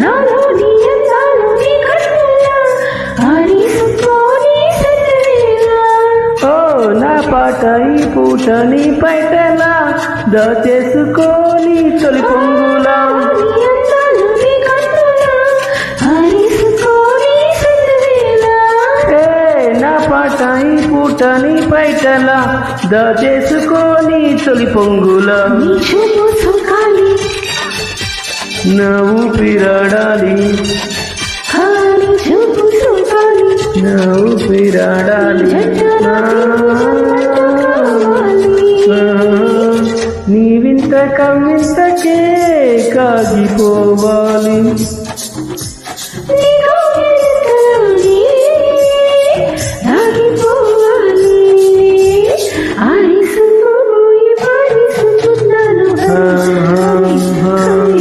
నాలో నీ అందాలు నీ కన్నులా ఆరేసుకోని సరివేళ. ఓ నా పాట ఈ పూట నీ పైటలా దాచేసుకోని తొలి పొంగులా. నీ అందాలు నీ కన్నులా ఆరేసుకోని సరివేళ. నా పాట ఈ పూట నీ పైటలా దాచేసుకోని తొలి పొంగులా. నీ చూపు సోకాలి నా ఊపిరాడాలి, నీ చూపు సోకాలి నా ఊపిరాడాలి. నీ వింత కవింతకే కాగిపోవాలి.